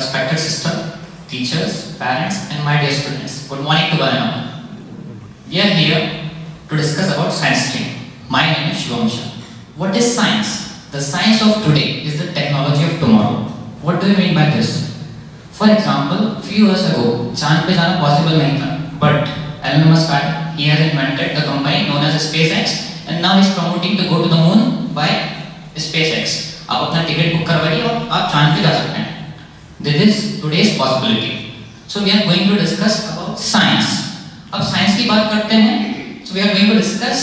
respected sister, teachers, parents, and my dear students. Good morning to one and all. We are here to discuss about science stream. My name is Shivam Shah. What is science? The science of today is the technology of tomorrow. What do you mean by this? For example, few years ago, चांद पे जाना possible नहीं था, but Elon Musk he has invented the company known as SpaceX, and now he is promoting to go to the moon by SpaceX. आप अपना ticket book करवाइए और आप चांद पे जा सकते हैं. This is today's possibility. So we are going to discuss about science. अब साइंस की बात करते हैं. So we are going to discuss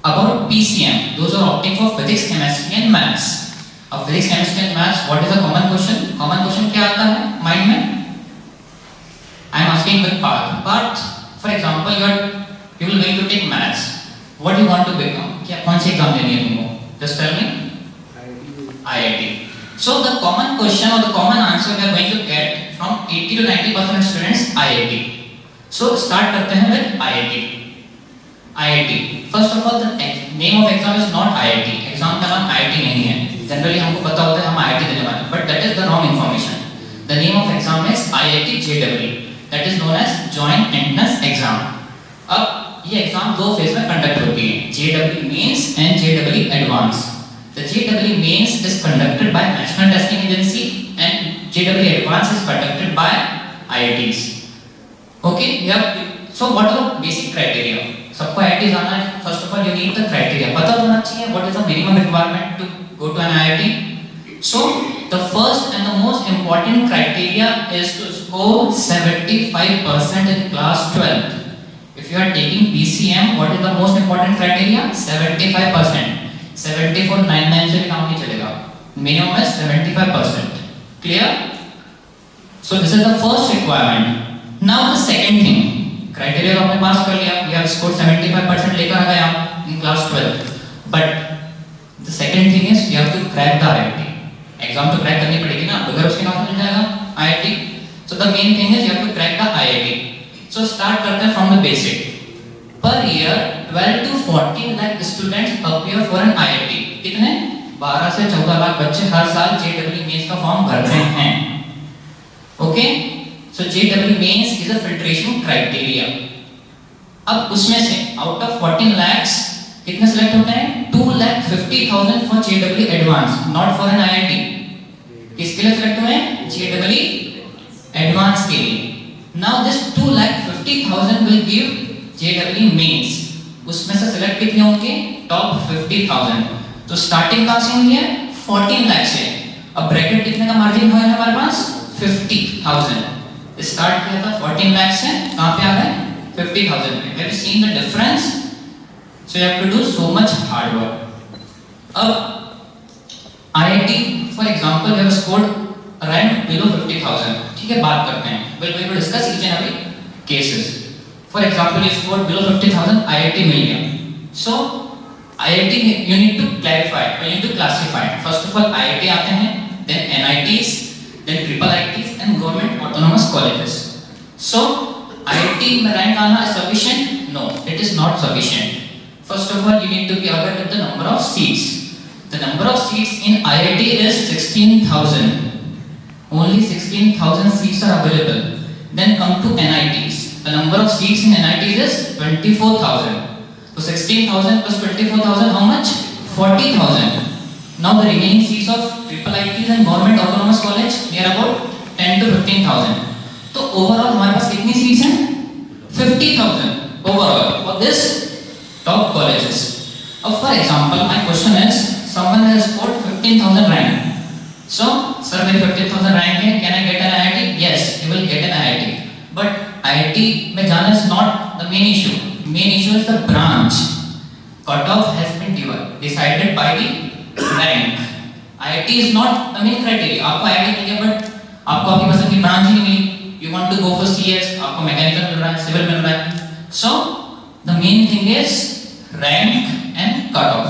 about PCM. Those are opting for physics, chemistry and maths. अब physics, chemistry and maths, what is the common question? Common question क्या आता है mind में? I am asking with part. For example, you will going to take maths. What do you want to become? क्या कौन सी exam देनी है तुमको? Just tell me. IIT. So the common question or the common answer we are going to get from 80 to 90% of students IIT. So start करते हैं with IIT. IIT. First of all, the name of exam is not IIT. Exam का नाम IIT नहीं है. Generally हमको पता होता है हम IIT देने वाले हैं, but that is the wrong information. The name of exam is IIT JEE. That is known as Joint Entrance Exam. अब ये एग्जाम दो फेज में कंडक्ट होती है. JEE Mains and JEE Advanced. The JEE Mains is conducted by National Testing Agency and JEE Advanced is conducted by IITs. Okay, so what are the basic criteria? सबको IIT जाना है. First of all, you need the criteria. पता होना चाहिए what is the minimum requirement to go to an IIT. So the first and the most important criteria is to score 75% in class 12th. If you are taking PCM, what is the most important criteria? 75%. 7499 से भी काम नहीं चलेगा. Minimum is 75%. Clear? So this is the first requirement. Now the second thing. Criteria को आपने पास कर लिया. You have scored 75% लेकर आ गए आप in class 12. But the second thing is you have to crack the IIT. Exam तो crack करनी पड़ेगी ना. अगर उसके नाम मिल जाएगा IIT. So the main thing is you have to crack the IIT. So start करते हैं from the basic. Per year 12 to 14 lakh students appear for an IIT. कितने? 12 से 14 लाख बच्चे हर साल JEE Mains का फॉर्म भरते हैं. Okay? So JEE Mains is a filtration criteria. अब उसमें से out of 14 lakhs कितने select होते हैं? 2,50,000 for JEE Advanced, not for an IIT. किसके लिए select हुए हैं? JEE Advanced के लिए. Now this 2,50,000 will give JEE Mains. उसमें से select कितने होंगे? Top 50,000. तो starting कहाँ से हुई है? 14 लाख से. अब bracket कितने का margin है हमारे पास? 50,000. Start किया था 14 लाख से, कहाँ पे आ गए? 50,000 पे. Have you seen the difference? So you have to do so much hard work. अब IIT, for example, you have scored rank below 50,000. ठीक है, बात करते हैं. We're going to discuss each and every cases. For example, you scored below 50,000, IIT मिल गया. So IIT you need to clarify, you need to classify. First of all, IIT आते हैं, then NITs, then triple ITs and government autonomous colleges. So IIT में rank आना is sufficient? No, it is not sufficient. First of all, you need to be aware with the number of seats. The number of seats in IIT is 16,000. Only 16,000 seats are available. Then come to NITs. The number of seats in NITs is 24,000. So 16,000 plus 24,000, how much? 40,000. Now the remaining seats of triple ITs and government autonomous college, they are about 10 to 15,000. So overall हमारे पास कितनी seats हैं? 50,000 overall for this top colleges. For example, my question is, someone has scored 15,000 rank. So, sir, मेरे 15,000 rank है, can I get an IIT? Yes, you will get an IIT. But IIT में जाना is not the main issue. Main issue is the branch. Cutoff has been decided by the rank. IIT is not the main criteria. आपको IIT मिल गया, but आपको आपकी पसंद की branch ही नहीं मिली. You want to go for CS, आपको mechanical मिल रहा है, civil मिल रहा है. So, the main thing is rank and cutoff.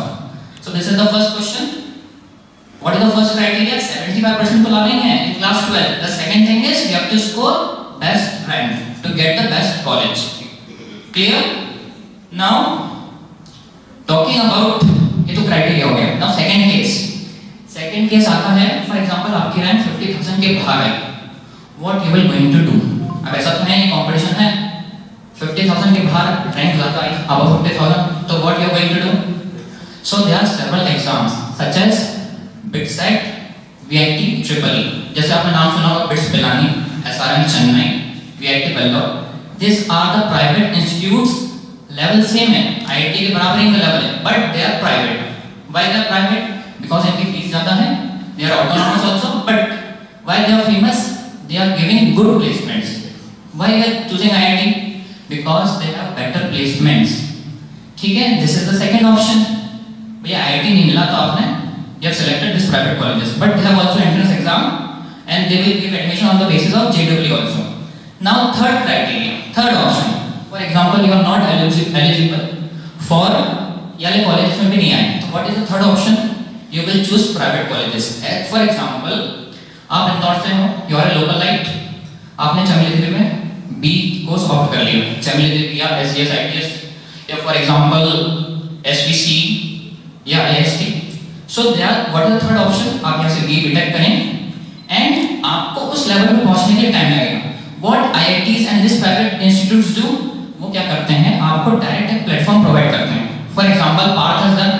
So this is the first question. What is the first criteria? 75% तो लाने हैं in class 12. The second thing is you have to score best rank to get the best college. Clear? Now talking about ये तो criteria हो गया. Now second case. Second case आता है, for example आपकी रैंक 50,000 के बाहर है, what you will going to do. अब ऐसा तो है, ये कंपटीशन है, 50,000 के बाहर रैंक ज़्यादा है, above 50,000, तो what you are going to do. So there are several exams such as BITSAT, VIT, triple E, जैसे आपने नाम सुना होगा BITS Pilani, SRM Chennai, VIT Bangalore. This are the private institutes, level same है, आईआईटी के बराबर इनका लेवल है, but they are private. Why they are private? Because इनकी फीस ज़्यादा है, they are autonomous also, but why they are famous? They are giving good placements. Why we are choosing IIT? Because they have better placements. ठीक है, this is the second option. भैया IIT नहीं मिला तो आपने you have selected this private colleges, but they have also entrance exam and they will give admission on the basis of JEE also. Now third criteria, third option, for example you are not eligible for ये वाले colleges में भी नहीं आए, तो what is the third option? You will choose private colleges. For example आप इंदौर से हो, you are a localite, आपने चमेली में B कोर्स ऑप्ट कर लिया, चमेली या SCS ITS या for example SVC या IST। So there, what is the third option? आप यहाँ से B.Tech करें and आपको उस लेवल पे पहुँचने के लिए टाइम लगेगा। What IITs and this private institutes do? वो क्या करते हैं? आपको डायरेक्ट एक प्लेटफॉर्म प्रोवाइड करते हैं। For example, Parth has done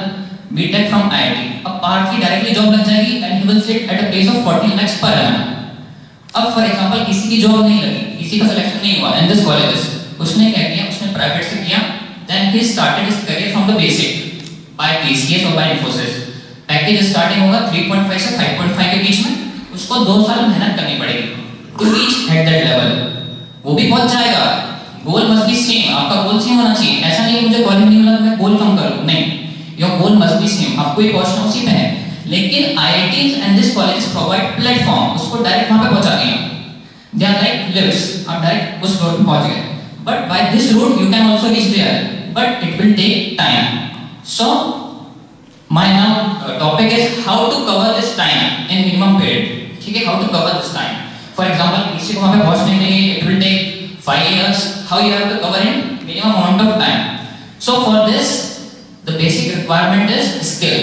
B.Tech from IIT. अब पार्थ की डायरेक्टली जॉब लग जाएगी and he will sit at a place of 14 lakhs per annum. अब for example किसी की जॉब नहीं लगी, किसी का सिलेक्शन नहीं हुआ in this colleges, उसने क्या किया? उसने प्राइवेट से किया, then he started his career from the basic by TCS और by Infosys. पैकेज स्टार्टिंग होगा 3.5 से 5.5 के बीच में, उसको 2 साल मेहनत करनी पड़ेगी to reach at that level. वो भी पहुंच जाएगा, गोल मस्ट बी सेम, आपका गोल सेम होना चाहिए। ऐसा नहीं मुझे कॉलेज नहीं मिला मैं गोल कम करूं, नहीं, your goal must be same, आपको ही पहुंचना उसी पे है। लेकिन IITs and this colleges provide platform, उसको डायरेक्ट वहां पे पहुंचा दिया, दे आर लाइक लिफ्ट्स, आप डायरेक्ट उस रोड पे पहुंच गए। But by this route you can also reach there, but it will take time. सो my now topic is how to cover this time in minimum period। ठीक है, how to cover this time। For example किसी को वहाँ पे पहुँचने के लिए it will take 5 years, how you have to cover in minimum amount of time। So for this the basic requirement is skill।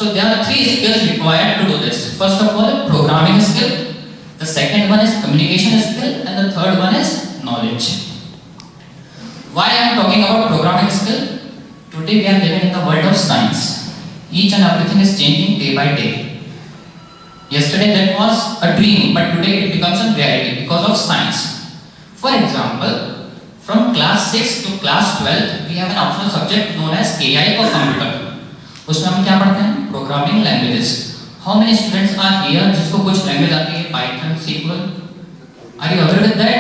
So there are 3 skills required to do this। First of all programming skill, the second one is communication skill and the third one is knowledge। Why I am talking about programming skill? Today we are living in the world of science। Each and everything is changing day by day। Yesterday that was a dream, but today it becomes a reality because of science। For example, from class 6 to class 12, we have an optional subject known as AI or computer। उसमें हम क्या पढ़ते हैं? Programming languages। How many students are here जिसको कुछ language आती है? Python, SQL। Are you aware with that?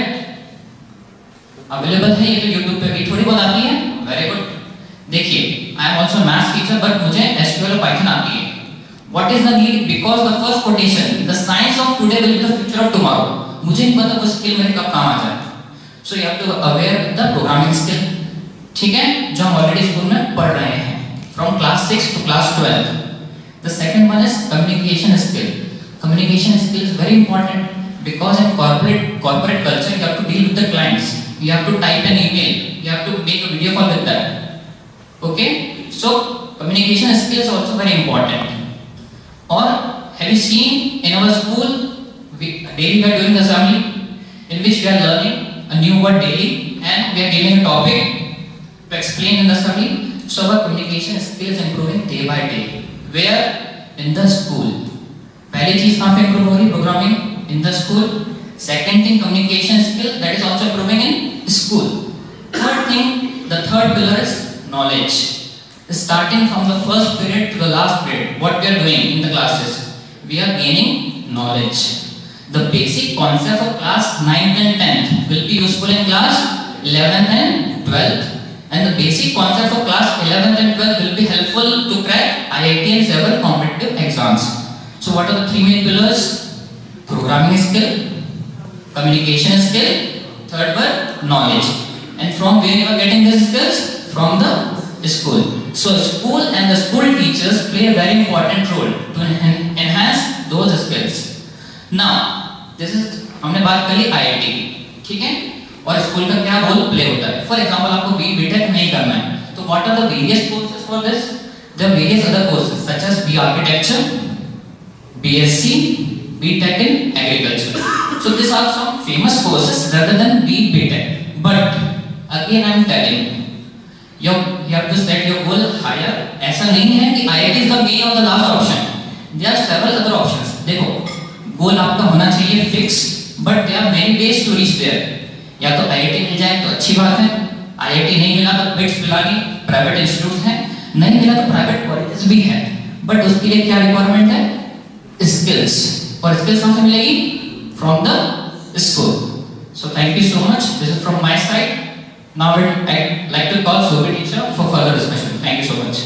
Available है ये तो YouTube पे भी थोड़ी बहुत आती है। Very good। देखिए I am also maths teacher but मुझे SQL और Python आती है। What is the need? Because the first quotation, the science of today will be the future of tomorrow। मुझे नहीं पता वो स्किल मेरे कब काम आ जाए। So you have to aware with the programming skill। ठीक है, जो हम ऑलरेडी स्कूल में पढ़ रहे हैं from class 6 to class 12। The second one is communication skill। Communication skill is very important because in corporate culture you have to deal with the clients, you have to type an email, you have to make a video call with them। Okay, so communication skill is also very important। Or have you seen in our school daily we are doing the assembly in which we are learning a new word daily and we are giving a topic to explain in the assembly। So our communication skill is improving day by day। Where? In the school। पहली चीज कहाँ पे improve हो रही? Programming in the school। Second thing communication skill that is also improving in school। Third thing, the third pillar is knowledge। Starting from the first period to the last period, what we are doing in the classes, we are gaining knowledge। The basic concepts of class 9th and 10th will be useful in class 11th and 12th, and the basic concepts of class 11th and 12th will be helpful to crack IIT and several competitive exams। So what are the 3 main pillars? Programming skill, communication skill, third one knowledge। And from where you are getting these skills? From the school। So school and the school teachers play a very important role to enhance those skills। Now this is हमने बात करी IIT की, ठीक है, और school का क्या role play होता है। फॉर एग्जांपल आपको B.Tech नहीं करना है तो what are the various courses for this? There are various other courses such as B Architecture, BSc, BTech in agriculture. So these are some famous courses rather than BTech. But again I am telling you have to set your goal higher. ऐसा नहीं है कि IIT is the main or the last option. There are several other options. देखो, गोल आपका होना चाहिए fix, but there are many ways to reach there. या तो IIT मिल जाए तो अच्छी बात है, IIT नहीं मिला तो बिट्स पिलानी प्राइवेट इंस्टीट्यूट हैं, नहीं मिला तो प्राइवेट कॉलेजेस भी हैं, बट उसके लिए क्या रिक्वायरमेंट है? स्किल्स, और स्किल्स कहाँ से मिलेगी? From the school. So thank you so much, this is from my side. Now I'd like to call Sophie teacher for further discussion. Thank you so much.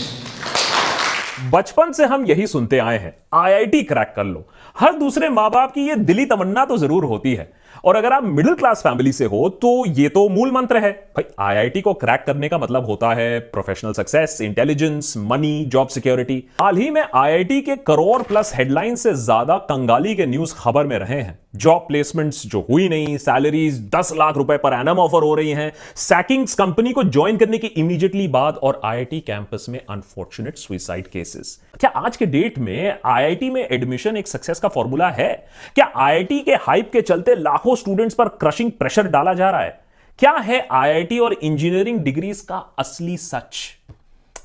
बचपन से हम यही सुनते आए हैं, IIT क्रैक कर लो. हर दूसरे मां बाप की यह दिली तमन्ना तो जरूर होती है, और अगर आप मिडिल क्लास फैमिली से हो तो ये तो मूल मंत्र है भाई. IIT को क्रैक करने का मतलब होता है professional success, intelligence, money, job security. हाल ही में IIT के करोड़ प्लस हेडलाइन से ज्यादा कंगाली के न्यूज खबर में रहे हैं. जॉब प्लेसमेंट्स जो हुई नहीं, सैलरीज 10 लाख रुपए पर एनम ऑफर हो रही हैं, सैकिंग्स कंपनी को ज्वाइन करने की इमीडिएटली बाद, और IIT कैंपस में अनफॉर्चुनेट सुसाइड केसेस. क्या आज के डेट में IIT में एडमिशन एक सक्सेस का फॉर्मूला है? क्या IIT के हाइप के चलते लाखों स्टूडेंट्स पर क्रशिंग प्रेशर डाला जा रहा है? क्या है IIT और इंजीनियरिंग डिग्रीज का असली सच?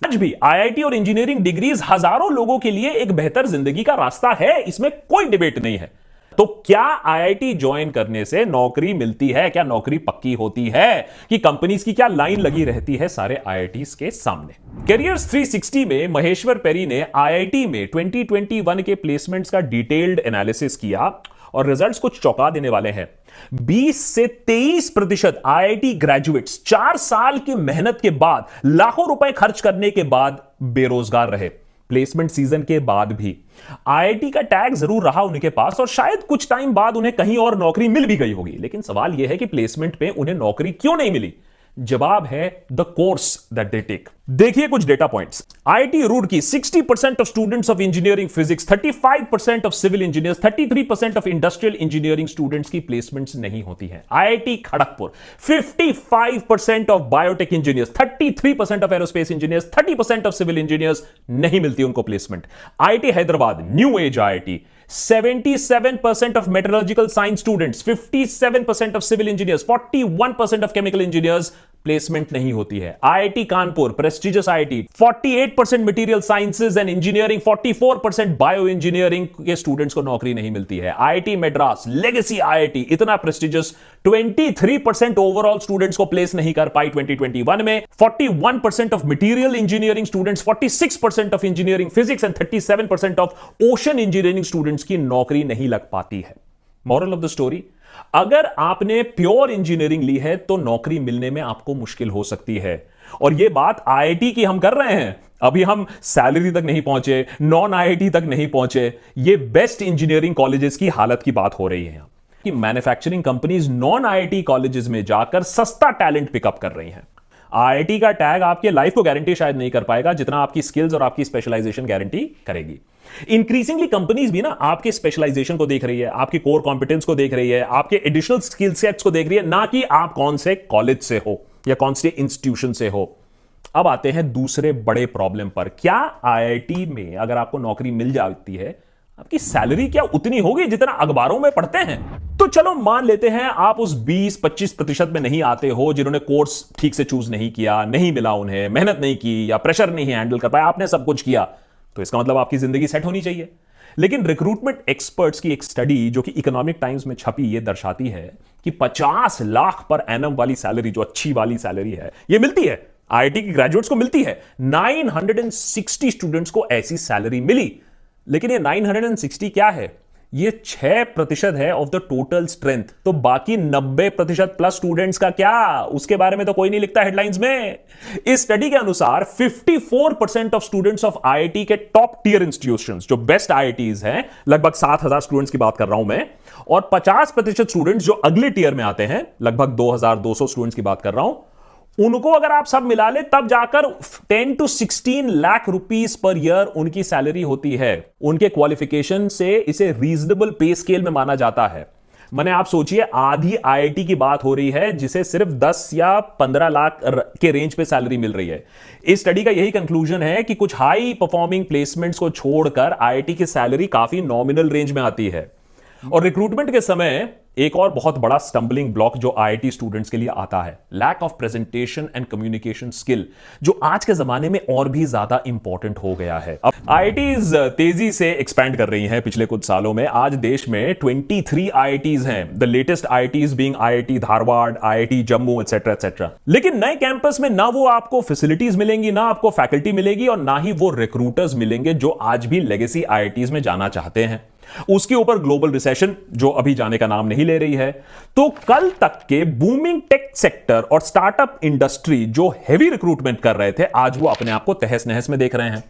आज भी IIT और इंजीनियरिंग डिग्रीज हजारों लोगों के लिए एक बेहतर जिंदगी का रास्ता है, इसमें कोई डिबेट नहीं है. तो क्या IIT ज्वाइन करने से नौकरी मिलती है? क्या नौकरी पक्की होती है? कि कंपनीज की क्या लाइन लगी रहती है सारे IITs के सामने? कैरियर्स 360 में महेश्वर पेरी ने IIT में 2021 के प्लेसमेंट्स का डिटेल्ड एनालिसिस किया, और रिजल्ट्स कुछ चौंका देने वाले हैं. 20 से 23% IIT ग्रेजुएट्स 4 साल की मेहनत के बाद, लाखों रुपए खर्च करने के बाद बेरोजगार रहे. प्लेसमेंट सीजन के बाद भी IIT का टैग जरूर रहा उनके पास, और शायद कुछ टाइम बाद उन्हें कहीं और नौकरी मिल भी गई होगी. लेकिन सवाल यह है कि प्लेसमेंट पे उन्हें नौकरी क्यों नहीं मिली? जवाब है the course that they take. देखिए कुछ data points. IIT Roorkee 60% of students of engineering physics, 35% of civil engineers, 33% of industrial engineering students की प्लेसमेंट्स नहीं होती है. IIT Kharagpur 55% of biotech engineers, 33% of aerospace engineers, 30% of civil engineers, नहीं मिलती उनको placement. IIT Hyderabad new age IIT 77% of meteorological science students, 57% of civil engineers, 41% of chemical engineers placement नहीं होती है. IIT Kanpur prestigious IIT 48% material sciences and engineering, 44% bio engineering के students को नौकरी नहीं मिलती है. IIT मद्रास लेगेसी IIT इतना प्रेस्टिजियस 23% ओवरऑल स्टूडेंट्स को प्लेस नहीं कर पाई 2021 में. 41% of material engineering students, 46% of engineering physics and 37% of ocean engineering students की नौकरी नहीं लग पाती है. मॉरल ऑफ द स्टोरी, अगर आपने प्योर इंजीनियरिंग ली है तो नौकरी मिलने में आपको मुश्किल हो सकती है. और यह बात IIT की हम कर रहे हैं, अभी हम सैलरी तक नहीं पहुंचे, नॉन IIT तक नहीं पहुंचे. यह बेस्ट इंजीनियरिंग कॉलेजेस की हालत की बात हो रही है कि manufacturing companies non IIT colleges में जाकर सस्ता टैलेंट पिकअप कर रही हैं. IIT का टैग आपके लाइफ को गारंटी शायद नहीं कर पाएगा जितना आपकी स्किल्स और आपकी स्पेशलाइजेशन गारंटी करेगी. इंक्रीजिंगली कंपनीज भी ना आपके स्पेशलाइजेशन को देख रही है, आपके कोर कॉम्पिटेंस को देख रही है, आपके एडिशनल स्किल सेट्स को देख रही है, ना कि आप कौन से कॉलेज से हो या कौन से इंस्टीट्यूशन से हो. अब आते हैं दूसरे बड़े प्रॉब्लम पर. क्या IIT में अगर आपको नौकरी मिल जाती है, आपकी सैलरी क्या उतनी होगी जितना अखबारों में पढ़ते हैं? तो चलो मान लेते हैं आप उस 20-25% में नहीं आते हो जिन्होंने कोर्स ठीक से चूज नहीं किया, नहीं मिला उन्हें, मेहनत नहीं की या प्रेशर नहीं हैंडल कर पाया, आपने सब कुछ किया, तो इसका मतलब आपकी जिंदगी सेट होनी चाहिए. लेकिन रिक्रूटमेंट एक्सपर्ट्स की एक स्टडी जो कि इकोनॉमिक टाइम्स में छपी, ये दर्शाती है कि 50 लाख पर एनम वाली सैलरी, जो अच्छी वाली सैलरी है, ये मिलती है IIT की ग्रेजुएट्स को मिलती है. 960 स्टूडेंट्स को ऐसी सैलरी मिली. लेकिन ये 960 क्या है? ये 6% है ऑफ द टोटल स्ट्रेंथ. तो बाकी 90% प्लस स्टूडेंट्स का क्या? उसके बारे में तो कोई नहीं लिखता हेडलाइंस में. इस स्टडी के अनुसार 54% ऑफ स्टूडेंट्स ऑफ IIT के टॉप टियर इंस्टीट्यूशंस, जो बेस्ट IITs हैं, लगभग 7,000 स्टूडेंट्स की बात कर रहा हूं मैं, और 50% स्टूडेंट्स जो अगले टियर में आते हैं, लगभग 2,200 स्टूडेंट्स की बात कर रहा हूं, उनको अगर आप सब मिला ले तब जाकर 10 to 16 lakh rupees per year उनकी सैलरी होती है. उनके क्वालिफिकेशन से इसे रीजनेबल पे स्केल में माना जाता है. मैंने आप सोचिए आधी आईआईटी की बात हो रही है जिसे सिर्फ 10 या 15 लाख के रेंज पे सैलरी मिल रही है। इस स्टडी का यही कंक्लूजन है कि कुछ हाई परफॉर्मिंग प्लेसमेंट्स को छोड़कर आईआईटी की सैलरी काफी नॉमिनल रेंज में आती है। और रिक्रूटमेंट के समय एक और बहुत बड़ा स्टंबलिंग ब्लॉक जो आईआईटी स्टूडेंट्स के लिए आता है, lack of presentation and communication skill, जो आज के जमाने में और भी ज्यादा इंपॉर्टेंट हो गया है। अब आईआईटीज तेजी से एक्सपैंड कर रही हैं पिछले कुछ सालों में। आज देश में 23 आईआईटीज हैं, the latest IITs being IIT Dharwad, IIT Jammu etcetera etcetera. लेकिन नए कैंपस में ना वो आपको फैसिलिटीज मिलेंगी, ना आपको फैकल्टी मिलेगी और ना ही वो रिक्रूटर्स मिलेंगे जो आज भी लेगेसी आईआईटीज में जाना चाहते हैं। उसके ऊपर ग्लोबल रिसेशन जो अभी जाने का नाम नहीं ले रही है। तो कल तक के बूमिंग टेक सेक्टर और स्टार्टअप इंडस्ट्री जो हेवी रिक्रूटमेंट कर रहे थे, आज वो अपने आप को तहस नहस में देख रहे हैं।